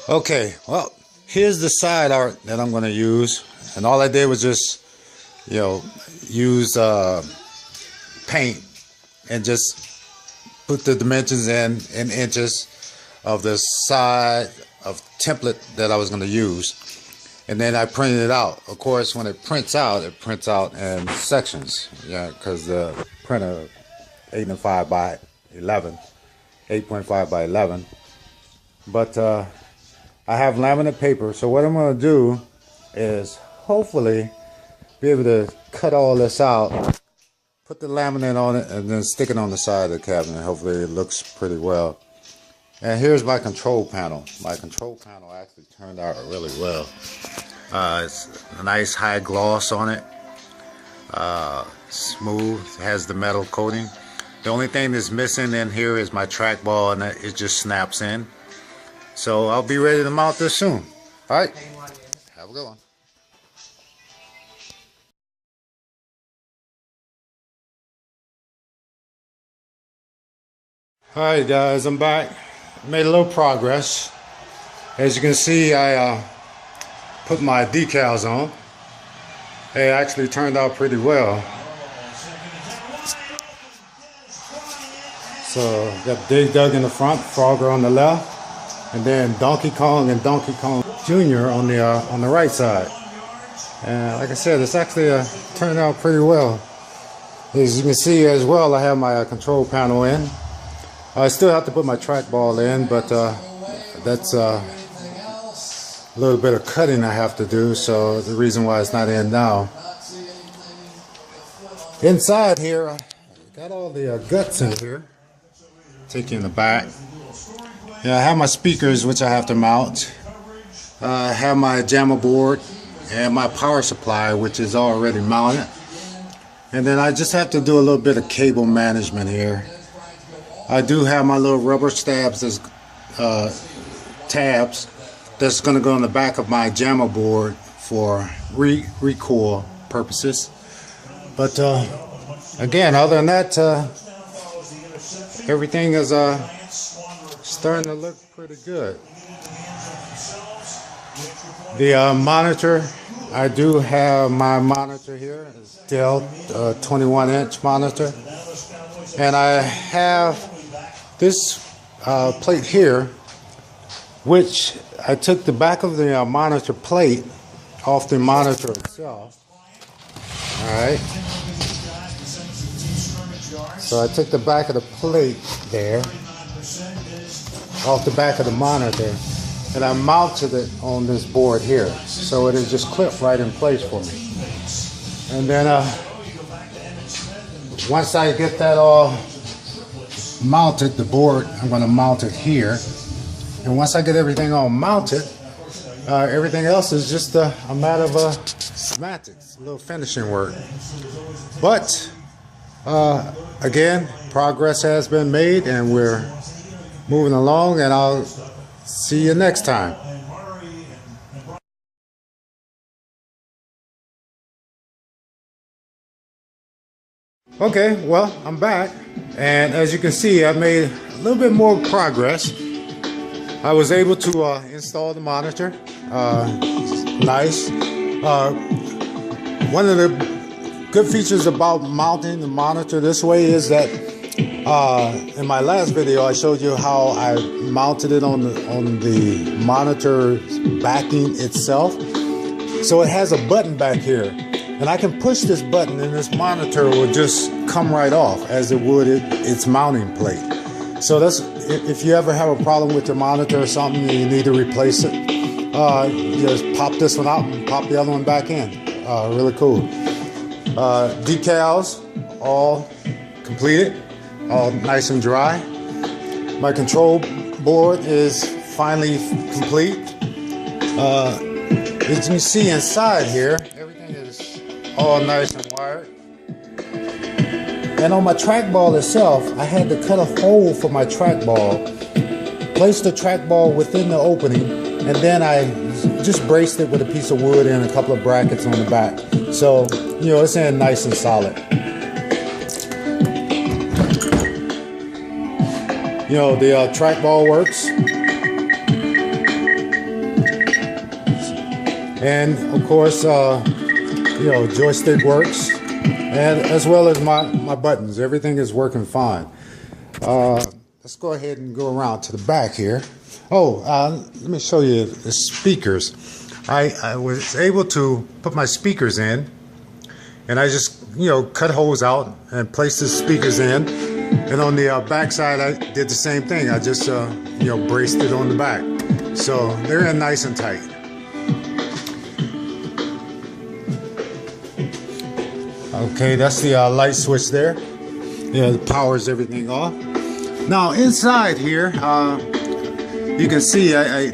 Okay, well, here's the side art that I'm going to use, and all I did was just, use paint and just put the dimensions in inches of the side of template that I was going to use, and then I printed it out. Of course, when it prints out in sections, yeah, because the printer 8.5 by 11, 8.5 by 11, but I have laminate paper, so what I'm going to do is hopefully be able to cut all this out, put the laminate on it, and then stick it on the side of the cabinet. Hopefully it looks pretty well. And here's my control panel. My control panel actually turned out really well. It's a nice high gloss on it. Smooth, has the metal coating. The only thing that's missing in here is my trackball, and it just snaps in. So I'll be ready to mount this soon. All right, have a good one. All right, guys, I'm back. Made a little progress. As you can see, I put my decals on. They actually turned out pretty well. So got Dig Dug in the front, Frogger on the left, and then Donkey Kong and Donkey Kong Jr. on the right side. And like I said, it's actually turned out pretty well. As you can see as well, I have my control panel in. I still have to put my trackball in, but that's a little bit of cutting I have to do, so the reason why it's not in now. Inside here, I got all the guts in here. Take you in the back. Yeah, I have my speakers, which I have to mount. I have my jammer board and my power supply, which is already mounted. And then I just have to do a little bit of cable management here. I do have my little rubber tabs that's going to go on the back of my jammer board for recoil purposes. But again, other than that, everything is starting to look pretty good. The monitor, I do have my monitor here. It's Dell 21-inch monitor, and I have this plate here, which I took the back of the monitor plate off the monitor itself. Alright, so I took the back of the plate there off the back of the monitor, and I mounted it on this board here, so it is just clipped right in place for me. And then once I get that all mounted, the board, I'm going to mount it here, and once I get everything all mounted, everything else is just a matter of semantics, a little finishing work. But again, progress has been made, and we're moving along, and I'll see you next time. Okay, well, I'm back, and as you can see, I made a little bit more progress. I was able to install the monitor. Nice. One of the good features about mounting the monitor this way is that in my last video I showed you how I mounted it on the monitor backing itself. So it has a button back here, and I can push this button and this monitor will just come right off as it would its mounting plate. So that's, if you ever have a problem with your monitor or something and you need to replace it, you just pop this one out and pop the other one back in. Really cool. Decals all completed, all nice and dry. My control board is finally complete. As you can see inside here, everything is all nice and wired. And on my trackball itself, I had to cut a hole for my trackball, place the trackball within the opening, and then I just braced it with a piece of wood and a couple of brackets on the back. So, it's in nice and solid. The trackball works. and of course, joystick works, and as well as my buttons. Everything is working fine. Let's go ahead and go around to the back here. Let me show you the speakers. I was able to put my speakers in, and I just cut holes out and placed the speakers in. And on the back side, I did the same thing. I just braced it on the back, so they're in nice and tight. Okay, that's the light switch there. It powers everything off. Now inside here, you can see I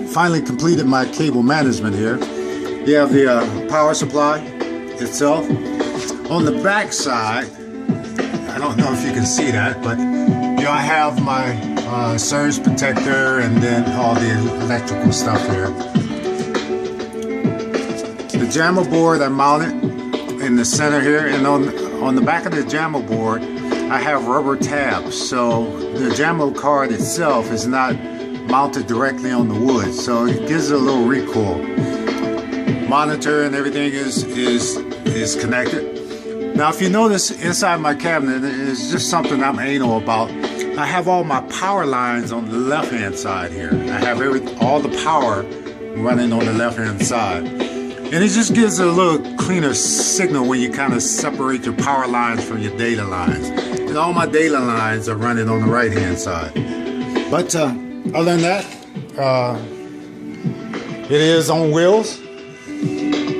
finally completed my cable management here. You have the power supply itself. On the back side, I don't know if you can see that, but I have my surge protector and then all the electrical stuff here. The jammer board I mounted in the center here, and on the back of the jammer board I have rubber tabs, so the jammer card itself is not mounted directly on the wood, so it gives it a little recoil. Monitor and everything is connected. Now if you notice inside my cabinet, it's just something I'm anal about. I have all my power lines on the left hand side here. I have all the power running on the left hand side. And it just gives it a little cleaner signal when you kind of separate your power lines from your data lines. And all my data lines are running on the right hand side. But other than that, it is on wheels,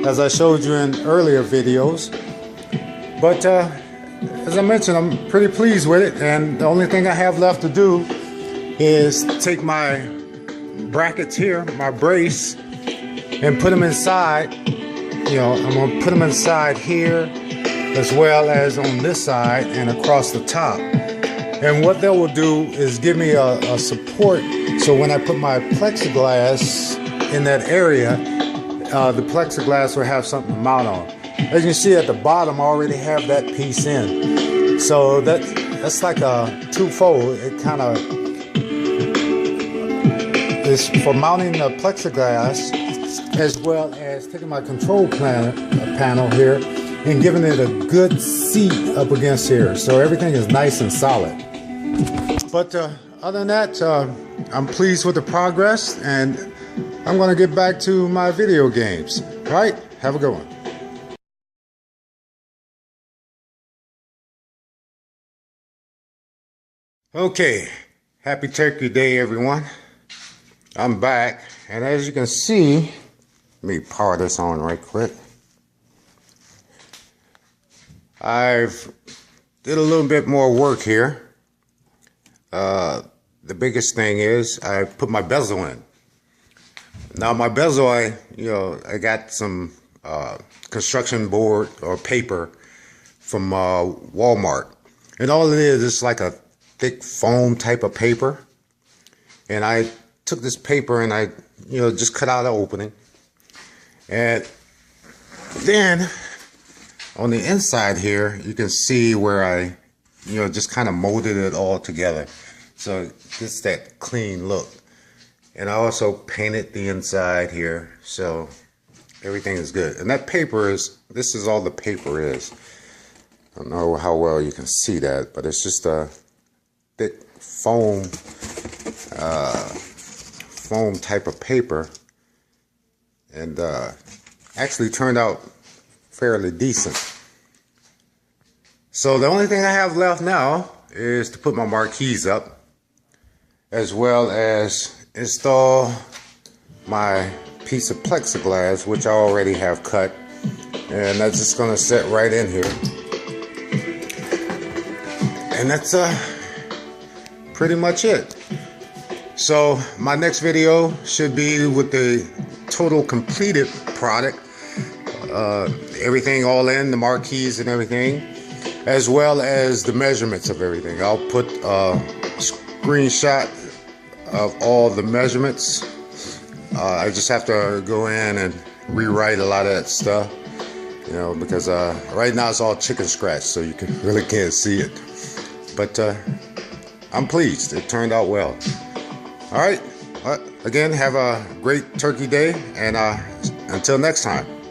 as I showed you in earlier videos. But as I mentioned, I'm pretty pleased with it, and the only thing I have left to do is take my brackets here, my brace, and put them inside. I'm going to put them inside here as well as on this side and across the top. And what that will do is give me a support, so when I put my plexiglass in that area, the plexiglass will have something to mount on. As you can see at the bottom, I already have that piece in. So that's like a twofold. It kind of is for mounting the plexiglass, as well as taking my control panel here and giving it a good seat up against here. So everything is nice and solid. But other than that, I'm pleased with the progress, and I'm going to get back to my video games. All right, have a good one. Okay, happy Turkey Day, everyone. I'm back, and as you can see, let me power this on right quick. I've did a little bit more work here. The biggest thing is I put my bezel in. Now my bezel, I got some construction board or paper from Walmart, and all it is like a thick foam type of paper. And I took this paper and I just cut out an opening, and then on the inside here you can see where I just kind of molded it all together, so it gets that clean look. And I also painted the inside here, so everything is good. And that paper this is all the paper is. I don't know how well you can see that, but it's just a thick foam type of paper, and actually turned out fairly decent. So the only thing I have left now is to put my marquees up, as well as install my piece of plexiglass, which I already have cut, and that's just gonna sit right in here. And that's pretty much it. So my next video should be with the total completed product, everything all in, the marquees and everything, as well as the measurements of everything. I'll put a screenshot of all the measurements. I just have to go in and rewrite a lot of that stuff, because right now it's all chicken scratch, so you really can't see it. But I'm pleased. It turned out well. All right. Again, have a great Turkey Day, and Until next time.